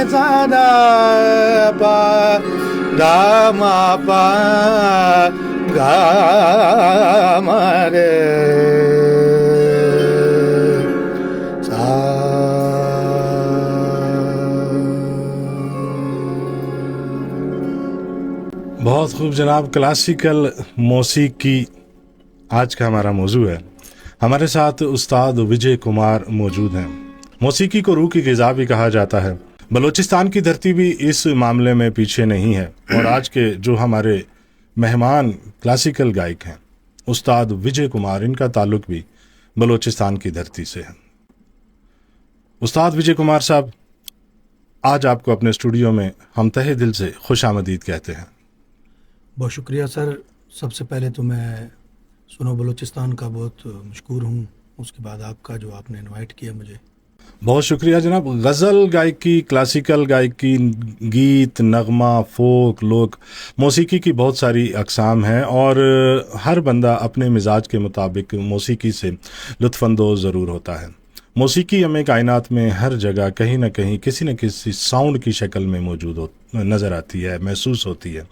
सादा पा गा मा पा गा मा रे सा। बहुत खूब जनाब, क्लासिकल मौसीकी आज का हमारा मौजू है। हमारे साथ उस्ताद विजय कुमार मौजूद हैं। मौसीकी को रूह की ग़िज़ा भी कहा जाता है। बलूचिस्तान की धरती भी इस मामले में पीछे नहीं है। और आज के जो हमारे मेहमान क्लासिकल गायक हैं उस्ताद विजय कुमार, इनका ताल्लुक भी बलूचिस्तान की धरती से है। उस्ताद विजय कुमार साहब, आज आपको अपने स्टूडियो में हम तहे दिल से खुश आमदीद कहते हैं। बहुत शुक्रिया सर। सबसे पहले तो मैं सुनो बलूचिस्तान का बहुत मशकूर हूँ, उसके बाद आपका जो आपने इनवाइट किया मुझे। बहुत शुक्रिया जनाब। गज़ल गायकी, क्लासिकल गायकी, गीत, नगमा, फोक, लोक मौसीकी की बहुत सारी अक़साम हैं और हर बंदा अपने मिजाज के मुताबिक मौसीकी से लुत्फ़अंदोज़ ज़रूर होता है। मौसीकी हमें कायनात में हर जगह कहीं ना कहीं किसी न किसी साउंड की शक्ल में मौजूद नज़र आती है, महसूस होती है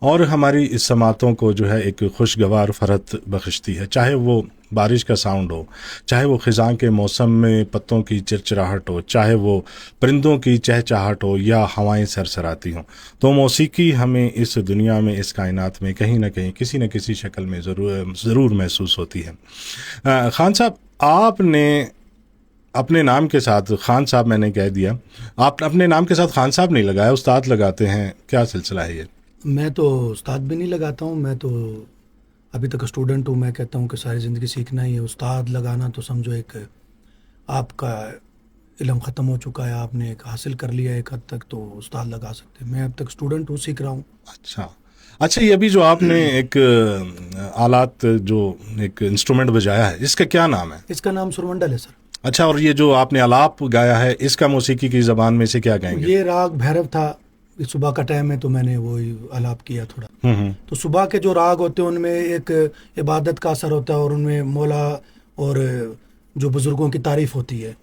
और हमारी इस समातों को जो है एक खुशगवार फ़रहत बख्शती है। चाहे वो बारिश का साउंड हो, चाहे वो ख़िज़ां के मौसम में पत्तों की चिरचिराहट हो, चाहे वो परिंदों की चहचहाट हो या हवाएं सरसराती हों, तो मौसीकी हमें इस दुनिया में, इस कायनात में कहीं ना कहीं किसी न किसी शक्ल में ज़रूर महसूस होती है। खान साहब, आपने अपने नाम के साथ खान साहब मैंने कह दिया, आप अपने नाम के साथ खान साहब नहीं लगाया, उस्ताद लगाते हैं, क्या सिलसिला है ये? मैं तो उस्ताद भी नहीं लगाता हूँ, मैं तो अभी तक स्टूडेंट हूँ। मैं कहता हूँ कि सारी ज़िंदगी सीखना ही है। उस्ताद लगाना तो समझो एक आपका इल्म ख़त्म हो चुका है, आपने एक हासिल कर लिया एक हद तक, तो उस्ताद लगा सकते हैं। मैं अब तक स्टूडेंट हूँ, सीख रहा हूँ। अच्छा, ये अभी जो आपने एक आलात, जो एक इंस्ट्रूमेंट बजाया है, इसका क्या नाम है? इसका नाम सुरमंडल है सर। अच्छा, और ये जो आपने आलाप गाया है, इसका मौसीकी की ज़बान में से क्या कहेंगे? ये राग भैरव था। सुबह का टाइम है तो मैंने वही आलाप किया थोड़ा। तो सुबह के जो राग होते हैं उनमें एक इबादत का असर होता है और उनमें मौला और जो बुजुर्गों की तारीफ होती है,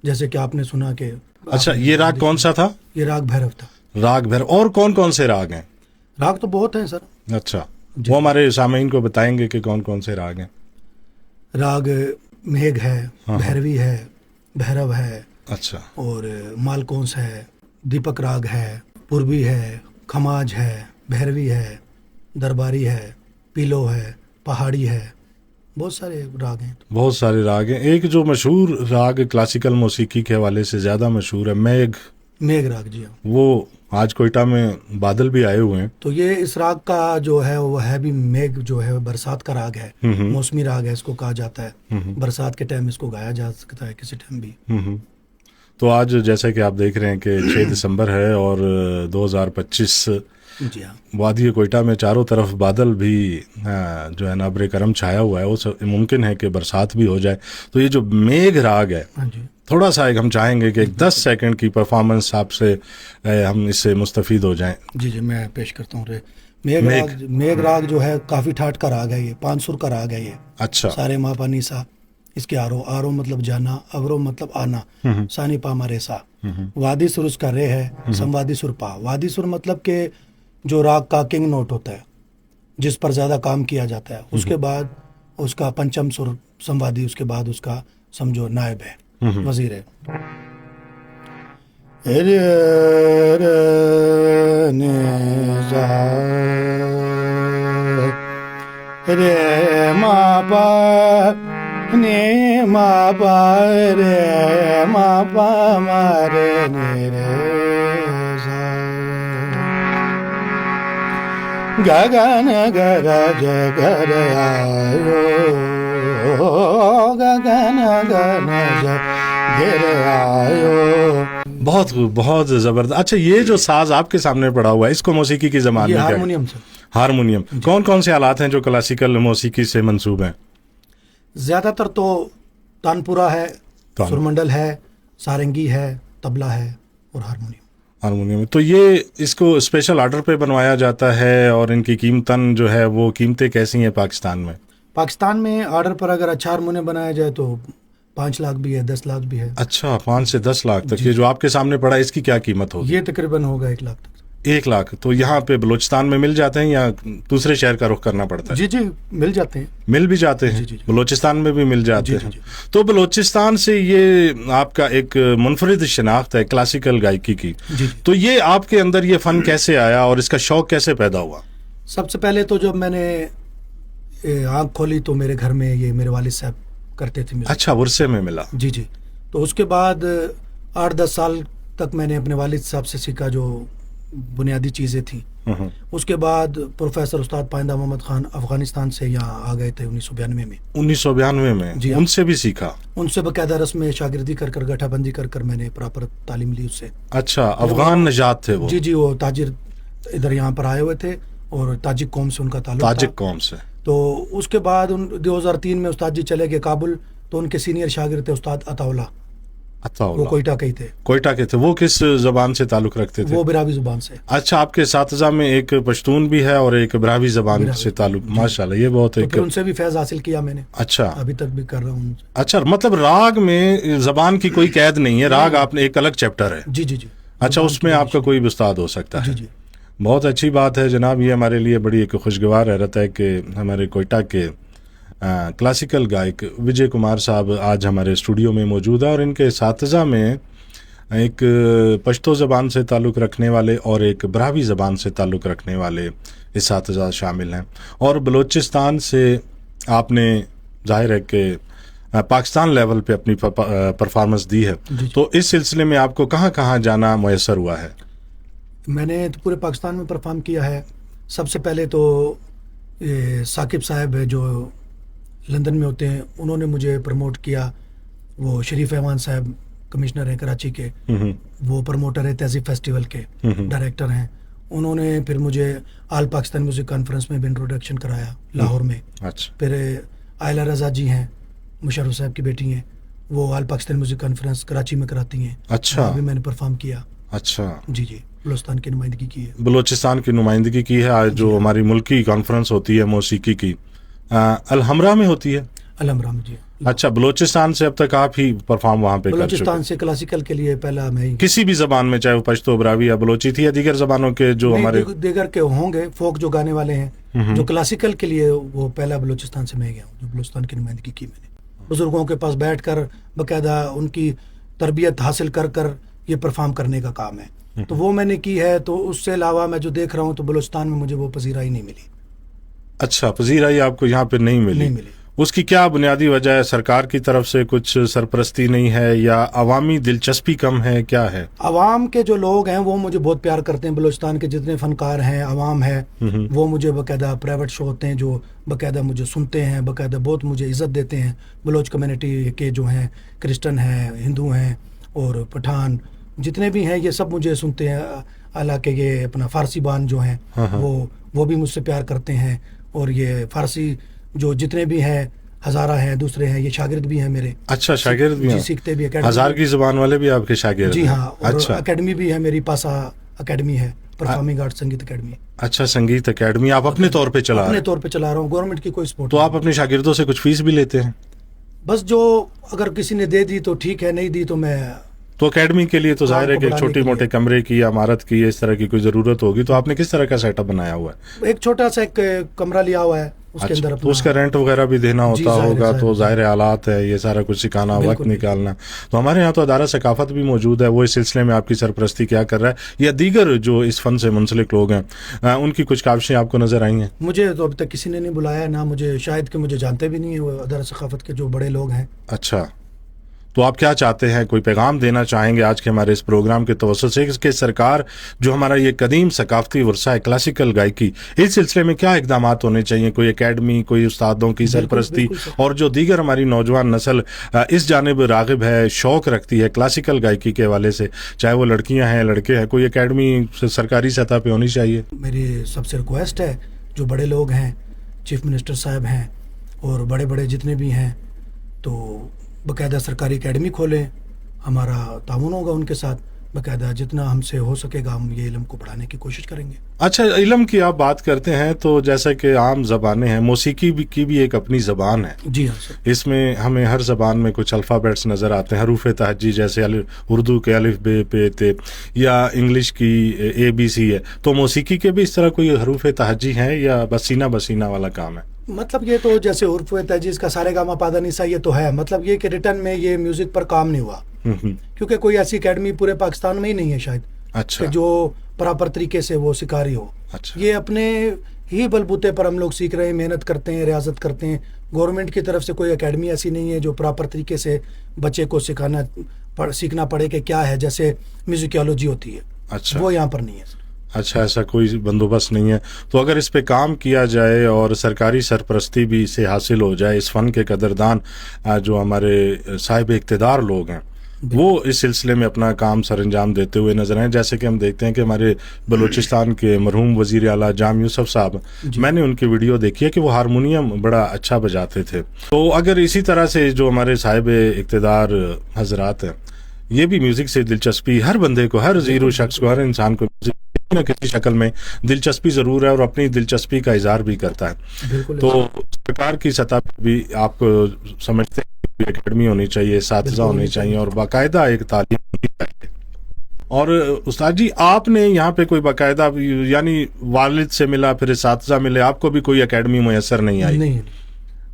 जैसे कि आपने सुना कि। अच्छा, ये राग कौन सा था? ये राग भैरव था। राग भैरव। और कौन कौन से राग हैं? राग तो बहुत हैं सर। अच्छा, वो हमारे सामीन को बताएंगे कि कौन कौन से राग हैं? राग मेघ है, भैरवी है, भैरव है, अच्छा, और मालकोंस है, दीपक राग है, पूर्वी है, खमाज है, भैरवी है, दरबारी है, पीलो है, पहाड़ी है, बहुत सारे राग हैं। बहुत सारे राग हैं। एक जो मशहूर राग क्लासिकल मौसीकी के हवाले से ज़्यादा मशहूर है, मेघ राग। जी हाँ, वो आज कोयटा में बादल भी आए हुए हैं। तो ये इस राग का जो है वो है भी मेघ, जो है बरसात का राग है, मौसमी राग है इसको कहा जाता है। बरसात के टाइम इसको गाया जा सकता है किसी टाइम भी। तो आज जैसे कि आप देख रहे हैं कि 6 दिसंबर है और 2025, जी हाँ, वादी कोयटा में चारों तरफ बादल भी जो है ना अब्र करम छाया हुआ है, वो मुमकिन है कि बरसात भी हो जाए। तो ये जो मेघ राग है, थोड़ा सा एक हम चाहेंगे कि 10 सेकंड की परफॉर्मेंस आपसे हम इससे मुस्तफ़ीद हो जाएं। जी, मैं पेश करता हूँ। मेघ राग जो है काफ़ी ठाट का राग है, ये 5 सुर का राग है ये। अच्छा। सारे मा पा नी सा, इसके आरो मतलब जाना, अवरो मतलब आना, सानी पा मा रे सा। वादी सुर उसका रे है, संवादी सुर पा। वादी सुर मतलब के जो राग का किंग नोट होता है, जिस पर ज़्यादा काम किया जाता है, उसके बाद उसका पंचम सुर संवादी, उसके बाद उसका समझो नायब है, वजीर है। रे रे ने जा रे मा पा ने मा पा रे मा पा मा रे ने रे सा। गगन गरज गर आयो, गगन गरज गिर आयो। बहुत ज़बरदस्त। अच्छा, ये जो साज आपके सामने पड़ा हुआ है, इसको मौसीकी की ज़बान में क्या? Harmonium sir. हारमोनियम। कौन कौन से आलात हैं जो क्लासिकल मौसीकी से मंसूब हैं? ज़्यादातर तो तानपुरा है, सुरमंडल है, सारंगी है, तबला है और हारमोनियम। तो ये इसको स्पेशल ऑर्डर पे बनवाया जाता है और इनकी कीमतन जो है वो कीमतें कैसी हैं पाकिस्तान में? पाकिस्तान में ऑर्डर पर अगर अच्छा हारमोनियम बनाया जाए तो 5 लाख भी है, 10 लाख भी है। अच्छा, 5 से 10 लाख तक। ये जो आपके सामने पड़ा है इसकी क्या कीमत होगी? ये तकरीबन होगा 1 लाख तक। 1 लाख। तो यहाँ पे बलूचिस्तान में मिल जाते हैं या दूसरे शहर का रुख करना पड़ता है? जी जी, मिल जाते हैं। मिल भी जाते हैं, जी। बलूचिस्तान में भी मिल जाते जी, हैं। जी। तो बलूचिस्तान से ये आपका एक मुनफरिद शनाख्त है क्लासिकल गायकी की। जी। तो ये आपके अंदर ये फन कैसे आया और इसका शौक कैसे पैदा हुआ? सबसे पहले तो जब मैंने आँख खोली तो मेरे घर में ये मेरे वालिद साहब करते थे। अच्छा, वर्षे में मिला। जी। तो उसके बाद 8-10 साल तक मैंने अपने वालिद साहब से सीखा जो बुनियादी चीज़ें थी। उसके बाद प्रोफेसर उस्ताद पाइंदा मोहम्मद खान अफगानिस्तान से यहाँ आ गए थे 1992 में। 1992 में जी, उनसे भी सीखा? उनसे बाकायदा रस्म शागिर्दी कर गठाबंदी कर मैंने प्रॉपर तालीम ली उससे। अच्छा, अफगान नजात थे वो? जी, वो ताजिर इधर यहाँ पर आए हुए थे और ताजिक कौम से उनका ताल्लुक था। ताजिक कौम से। तो उसके बाद 2003 में उस्ताद जी चले गए काबुल। तो उनके सीनियर शागिर्द थे उस्ताद अताउल्ला, वो कोयटा के ही थे। कोयटा के थे। वो किस जबान से ताल्लुक रखते थे? वो बिरावी जुबान से। अच्छा, आपके साथजा में एक पश्तून भी है और एक बिरावी जबान से ताल्लुक। माशाल्लाह, ये बहुत तो एक। फिर उनसे भी फैज हासिल किया मैंने। अच्छा, अभी तक भी कर रहा हूँ। अच्छा, मतलब राग में जबान की कोई कैद नहीं है, राग आपने एक अलग चैप्टर है। जी। अच्छा, उसमें आपका कोई भी उस्ताद हो सकता है। जी। बहुत अच्छी बात है जनाब। ये हमारे लिए बड़ी एक खुशगवार हैरत है कि हमारे कोयटा के क्लासिकल गायक विजय कुमार साहब आज हमारे स्टूडियो में मौजूद है और इनके साथजा में एक पश्तो ज़बान से ताल्लुक़ रखने वाले और एक ब्रावी ज़बान से ताल्लुक़ रखने वाले इसातिज़ा शामिल हैं। और बलूचिस्तान से आपने ज़ाहिर है कि पाकिस्तान लेवल पे अपनी परफॉर्मेंस दी है। तो इस सिलसिले में आपको कहाँ कहाँ जाना मैसर हुआ है? मैंने तो पूरे पाकिस्तान में परफॉर्म किया है। सबसे पहले तो साकिब साहब है जो लंदन में होते हैं, उन्होंने मुझे प्रमोट किया। वो शरीफ रहमान साहब कमिश्नर हैं कराची के, वो प्रमोटर है तहजीब फेस्टिवल के, डायरेक्टर हैं। उन्होंने फिर मुझे आल पाकिस्तान म्यूजिक कॉन्फ्रेंस में भी इंट्रोडक्शन कराया लाहौर में। अच्छा। फिर आयला रजा जी हैं, मुशर्रफ साहब की बेटी हैं, वो आल पाकिस्तान म्यूजिक कॉन्फ्रेंस कराची में कराती हैं। अच्छा, अभी मैंने परफॉर्म किया। अच्छा। जी, बलूचिस्तान की नुमाइंदगी की है। बलूचिस्तान की नुमाइंदगी की है। आज जो हमारी मुल्की कॉन्फ्रेंस होती है मौसीकी की, अलहमरा में होती है। अलहमरा में, जी। अच्छा, बलूचिस्तान से अब तक आप ही परफॉर्म वहाँ पे कर चुके? बलूचिस्तान से क्लासिकल के लिए पहला मैं ही। किसी भी जबान में, चाहे वो पश्तो, ब्रावी या बलोची थी या दीगर जबानों के जो हमारे दीगर के होंगे, फोक जो गाने वाले हैं, जो क्लासिकल के लिए, वो पहला बलूचिस्तान से मैं गया हूँ, जो बलूचिस्तान की नुमाइंदगी की मैंने। बुजुर्गों के पास बैठ कर बाकायदा उनकी तरबियत हासिल कर ये परफॉर्म करने का काम है, तो वो मैंने की है। तो उससे अलावा मैं जो देख रहा हूँ तो बलूचिस्तान में मुझे वो पजीराई नहीं मिली। अच्छा, पजीराई आपको यहाँ पे नहीं मिली? उसकी क्या बुनियादी वजह है? सरकार की तरफ से कुछ सरपरस्ती नहीं है या अवामी दिलचस्पी कम है, क्या है? अवाम के जो लोग हैं वो मुझे बहुत प्यार करते हैं। बलूचिस्तान के जितने फनकार हैं, अवाम है, वो मुझे बाकायदा प्राइवेट शो होते हैं जो बाकायदा मुझे सुनते हैं, बाकायदा बहुत मुझे इज़्ज़त देते हैं। बलोच कम्युनिटी के जो हैं, क्रिश्चन हैं, हिंदू हैं और पठान जितने भी हैं, ये सब मुझे सुनते हैं। हालांकि ये अपना फारसी बान जो हैं वो भी मुझसे प्यार करते हैं। और ये फारसी जो जितने भी हैं, हज़ारा हैं, दूसरे हैं, ये शागिर्द भी हैं मेरे। अच्छा, शागिर्द भी हैं? सीखते भी। हजार की ज़बान वाले भी आपके शागिर्द? जी हाँ। और अच्छा। अकेडमी भी है मेरी, पासा अकेडमी है, परफॉर्मिंग आर्ट संगीत अकेडमी। अच्छा, संगीत अकेडमी आप अपने तौर पे चला रहे हैं? अपने तौर पे चला रहा हूँ, गवर्नमेंट की कोई सपोर्ट। तो आप अपने शागिर्दों से कुछ फीस भी लेते हैं? बस जो अगर किसी ने दे दी तो ठीक है, नहीं दी तो मैं। तो एकेडमी के लिए तो जाहिर है कि छोटी मोटे कमरे की या इमारत की इस तरह की कोई ज़रूरत होगी, तो आपने किस तरह का सेटअप बनाया हुआ है? एक छोटा सा एक कमरा लिया हुआ है, उसके अंदर तो उसका रेंट वगैरह भी देना होता होगा, तो जाहिर हालात है, ये सारा कुछ सिखाना, वक्त निकालना। तो हमारे यहाँ तो अदारा सकाफत भी मौजूद है, वो इस सिलसिले में आपकी सरपरस्ती क्या कर रहा है, या दीगर जो इस फन से मुंसलिक लोग हैं उनकी कुछ काविशें आपको नजर आई हैं? मुझे तो अभी तक किसी ने नहीं बुलाया, ना मुझे, शायद कि मुझे जानते भी नहीं है वो अदारा सकाफत के जो बड़े लोग हैं। अच्छा, तो आप क्या चाहते हैं, कोई पैगाम देना चाहेंगे आज के हमारे इस प्रोग्राम के तवस्सुत से कि सरकार जो हमारा ये कदीम सकाफती वर्सा है क्लासिकल गायकी, इस सिलसिले में क्या इकदाम होने चाहिए? कोई एकेडमी, कोई उस्तादों की सरपरस्ती, और जो दीगर हमारी नौजवान नस्ल इस जानिब रागिब है, शौक़ रखती है क्लासिकल गायकी के हवाले से, चाहे वो लड़कियाँ हैं, लड़के हैं, कोई एकेडमी सरकारी सतह पर होनी चाहिए? मेरी सबसे रिक्वेस्ट है, जो बड़े लोग हैं, चीफ मिनिस्टर साहब हैं और बड़े बड़े जितने भी हैं, तो बाकायदा सरकारी एकेडमी खोलें, हमारा ताउन होगा उनके साथ। باقاعدہ جتنا ہم سے ہو سکے گا ہم یہ علم کو بڑھانے کی کوشش کریں گے. اچھا، علم کی آپ بات کرتے ہیں تو جیسا کہ عام زبانیں ہیں، موسیقی کی بھی ایک اپنی زبان ہے. جی ہاں سر. اس میں ہمیں ہر زبان میں کچھ الفابیٹس نظر آتے ہیں، حروف تہجی، جیسے اردو کے الف بے پے تے، یا انگلش کی ABC ہے. تو موسیقی کے بھی اس طرح کوئی حروف تہجی ہیں یا بسینہ بسینہ والا کام ہے؟ مطلب یہ تو جیسے عرف و تہجیز کا سارے گاما پادہ نیسا یہ تو ہے، مطلب یہ کہ ریٹرن میں یہ میوزک پر کام نہیں ہوا کیونکہ کوئی ایسی اکیڈمی پورے پاکستان میں ہی نہیں ہے شاید اچھا، کہ جو پراپر طریقے سے وہ سکھا رہی ہو. اچھا، یہ اپنے ہی بلبوتے پر ہم لوگ سیکھ رہے ہیں، محنت کرتے ہیں، ریاضت کرتے ہیں. گورنمنٹ کی طرف سے کوئی اکیڈمی ایسی نہیں ہے جو پراپر طریقے سے بچے کو سیکھنا پڑے کہ کیا ہے، جیسے میوزیکالوجی ہوتی ہے. اچھا، وہ یہاں پر نہیں ہے. اچھا، ایسا کوئی بندوبست نہیں ہے. تو اگر اس پہ کام کیا جائے اور سرکاری سرپرستی بھی سے حاصل ہو جائے، اس فن کے قدردان جو ہمارے صاحب اقتدار لوگ ہیں وہ اس سلسلے میں اپنا کام سر انجام دیتے ہوئے نظر آئیں. جیسے کہ ہم دیکھتے ہیں کہ ہمارے بلوچستان کے مرحوم وزیر اعلیٰ جام یوسف صاحب، میں نے ان کی ویڈیو دیکھی ہے کہ وہ ہارمونیم بڑا اچھا بجاتے تھے. تو اگر اسی طرح سے جو ہمارے صاحب اقتدار حضرات ہیں یہ بھی میوزک سے دلچسپی، ہر بندے کو، ہر زیرو شخص کو، ہر انسان کو کسی نہ کسی شکل میں دلچسپی ضرور ہے اور اپنی دلچسپی کا اظہار بھی کرتا ہے. تو سرکار کی سطح پہ بھی آپ سمجھتے ہیں اکیڈمی ہونی چاہیے، اساتذہ ہونے چاہیے اور باقاعدہ ایک تعلیم ہونی چاہیے. اور استاد جی، آپ نے یہاں پہ کوئی باقاعدہ یعنی والد سے ملا، پھر اساتذہ ملے، آپ کو بھی کوئی اکیڈمی میسر نہیں آئی؟ نہیں.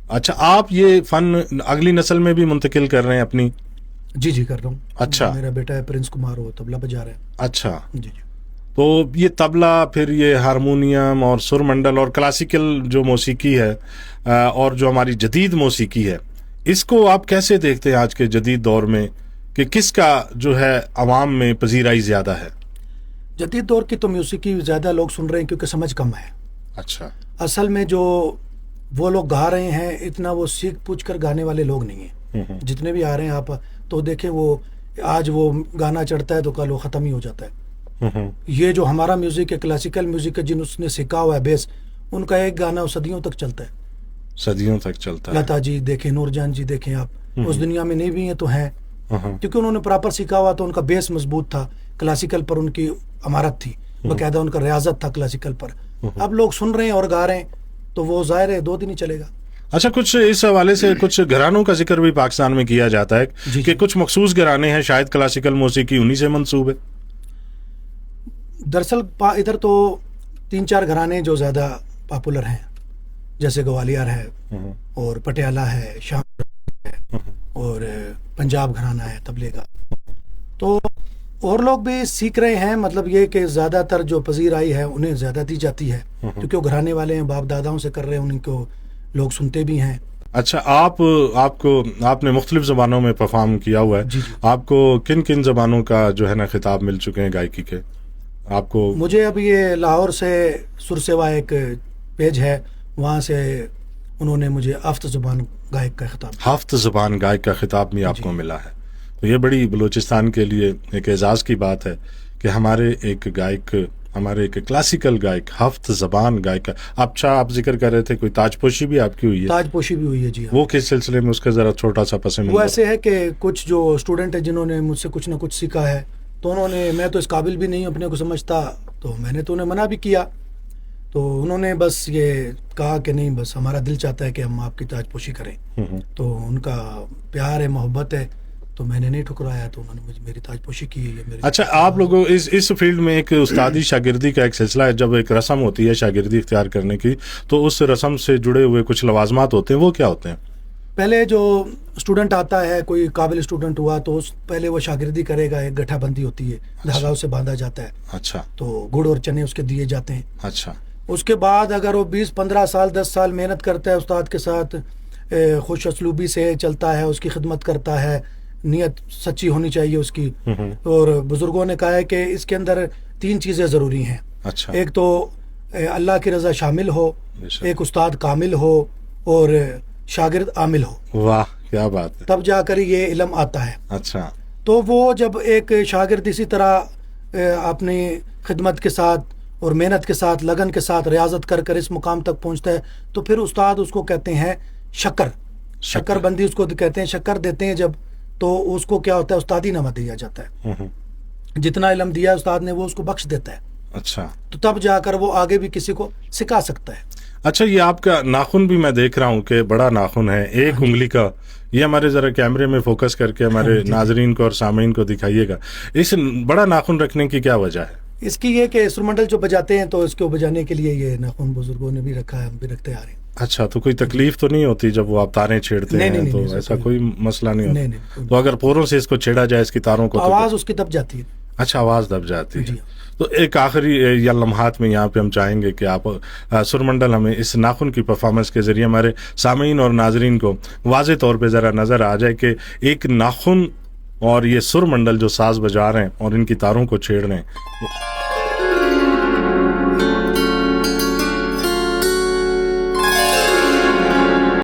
اچھا، آپ یہ فن اگلی نسل میں بھی منتقل کر رہے ہیں اپنی؟ جی کر رہا ہوں. اچھا، میرا بیٹا ہے پرنس کمار، وہ طبلہ بجا رہا ہے. اچھا. جی. تو یہ طبلہ، پھر یہ ہارمونیم اور سر منڈل اور کلاسیکل جو موسیقی ہے اور جو ہماری جدید موسیقی ہے، اس کو آپ کیسے دیکھتے ہیں آج کے جدید دور میں کہ کس کا جو ہے عوام میں پذیرائی زیادہ ہے؟ جدید دور کی تو موسیقی زیادہ لوگ سن رہے ہیں کیونکہ سمجھ کم ہے. اچھا. اصل میں جو وہ لوگ گا رہے ہیں اتنا وہ سیکھ پوچھ کر گانے والے لوگ نہیں ہیں. جتنے بھی آ رہے ہیں آپ تو دیکھیں، وہ آج وہ گانا چڑھتا ہے تو کل وہ ختم ہی ہو جاتا ہے. یہ جو ہمارا میوزک ہے، کلاسیکل میوزک ہے، جن اس نے سیکھا ہوا ہے بیس، ان کا ایک گانا صدیوں تک چلتا ہے. صدیوں تک چلتا ہے. لتا جی دیکھیں، نور جان جی دیکھیں، آپ اس دنیا میں نہیں بھی ہیں تو ہیں کیونکہ انہوں نے پراپر سیکھا ہوا، تو ان کا بیس مضبوط تھا. کلاسیکل پر ان کی عمارت تھی، باقاعدہ ان کا ریاضت تھا کلاسیکل پر. اب لوگ سن رہے ہیں اور گا رہے ہیں تو وہ ظاہر ہے 2 دن ہی چلے گا. اچھا، کچھ اس حوالے سے کچھ گھرانوں کا ذکر بھی پاکستان میں کیا جاتا ہے کہ کچھ مخصوص گھرانے ہیں، شاید کلاسیکل موسیقی انہی سے منسوب ہے. دراصل ادھر تو 3-4 گھرانے جو زیادہ پاپولر ہیں، جیسے گوالیار ہے اور پٹیالہ ہے، شام ہے اور پنجاب گھرانہ ہے طبلے کا. تو اور لوگ بھی سیکھ رہے ہیں، مطلب یہ کہ زیادہ تر جو پذیرائی ہے انہیں زیادہ دی جاتی ہے کیونکہ وہ گھرانے والے ہیں، باپ داداؤں سے کر رہے ہیں، ان کو لوگ سنتے بھی ہیں. اچھا، آپ نے مختلف زبانوں میں پرفارم کیا ہوا ہے. جی. آپ کو کن زبانوں کا جو ہے نا خطاب مل چکے ہیں گائکی کے؟ آپ کو؟ مجھے اب یہ لاہور سے سر سیوا ایک پیج ہے، وہاں سے انہوں نے مجھے ہفت زبان گائک کا خطاب. ہفت زبان گائک کا خطاب بھی آپ کو ملا ہے. تو یہ بڑی بلوچستان کے لیے ایک اعزاز کی بات ہے کہ ہمارے ایک کلاسیکل گائک ہفت زبان گائک کا. آپ ذکر کر رہے تھے کوئی تاج پوشی بھی آپ کی ہوئی ہے؟ تاج پوشی بھی ہوئی ہے. جی. وہ کس سلسلے میں؟ اس کا ذرا چھوٹا سا پس منظر. وہ ایسے ہے کہ کچھ جو اسٹوڈنٹ ہیں جنہوں نے مجھ سے کچھ نہ کچھ سیکھا ہے، تو انہوں نے، میں تو اس قابل بھی نہیں اپنے کو سمجھتا، تو میں نے تو انہیں منع بھی کیا، تو انہوں نے بس یہ کہا کہ نہیں، بس ہمارا دل چاہتا ہے کہ ہم آپ کی تاج پوشی کریں. تو ان کا پیار ہے، محبت ہے، تو میں نے نہیں ٹھکرایا، تو انہوں نے مجھے میری تاج پوشی کی ہے. اچھا، آپ لوگوں اس فیلڈ میں ایک استادی شاگردی کا ایک سلسلہ ہے. جب ایک رسم ہوتی ہے شاگردی اختیار کرنے کی تو اس رسم سے جڑے ہوئے کچھ لوازمات ہوتے ہیں، وہ کیا ہوتے ہیں؟ پہلے جو اسٹوڈنٹ آتا ہے، کوئی قابل اسٹوڈنٹ ہوا تو پہلے وہ شاگردی کرے گا، ایک گٹھا بندی ہوتی ہے، دھاگا اسے باندھا جاتا ہے. اچھا. تو گڑ اور چنے اس کے دیے جاتے ہیں. اچھا. اس کے بعد اگر وہ 20-15 سال 10 سال محنت کرتا ہے استاد کے ساتھ، خوش اسلوبی سے چلتا ہے، اس کی خدمت کرتا ہے، نیت سچی ہونی چاہیے اس کی. اور بزرگوں نے کہا ہے کہ اس کے اندر 3 چیزیں ضروری ہیں. اچھا. ایک تو اللہ کی رضا شامل ہو، ایک استاد کامل ہو اور شاگرد عامل ہو. واہ، کیا بات ہے. تب جا کر یہ علم آتا ہے. اچھا. تو وہ جب ایک شاگرد اسی طرح اپنی خدمت کے ساتھ اور محنت کے ساتھ، لگن کے ساتھ ریاضت کر اس مقام تک پہنچتا ہے تو پھر استاد اس کو کہتے ہیں شکر بندی اس کو کہتے ہیں. شکر دیتے ہیں جب، تو اس کو کیا ہوتا ہے، استادی نامہ دیا جاتا ہے. جتنا علم دیا استاد نے وہ اس کو بخش دیتا ہے، اچھا تو تب جا کر وہ آگے بھی کسی کو سکھا سکتا ہے. اچھا، یہ آپ کا ناخن بھی میں دیکھ رہا ہوں کہ بڑا ناخن ہے، ایک انگلی کا. یہ ہمارے ذرا کیمرے میں فوکس کر کے ہمارے ناظرین کو اور سامعین کو دکھائیے گا. اس بڑا ناخن رکھنے کی کیا وجہ ہے؟ اس کی یہ کہ انسٹرومنٹل جو بجاتے ہیں تو اس کو بجانے کے لیے یہ ناخن بزرگوں نے بھی رکھا ہے، ہم بھی رکھتے آ رہے ہیں. اچھا، تو کوئی تکلیف تو نہیں ہوتی جب وہ آپ تاریں چھیڑتے ہیں؟ تو ایسا کوئی مسئلہ نہیں ہوتا؟ تو اگر پوروں سے اس کو چھیڑا جائے اس کی تاروں کو، آواز اس کی دب جاتی ہے. اچھا، آواز دب جاتی ہے. تو ایک آخری یا لمحات میں یہاں پہ ہم چاہیں گے کہ آپ سرمنڈل ہمیں اس ناخن کی پرفارمنس کے ذریعے ہمارے سامعین اور ناظرین کو واضح طور پہ ذرا نظر آ جائے کہ ایک ناخن اور یہ سرمنڈل جو ساز بجا رہے ہیں اور ان کی تاروں کو چھیڑ رہے ہیں.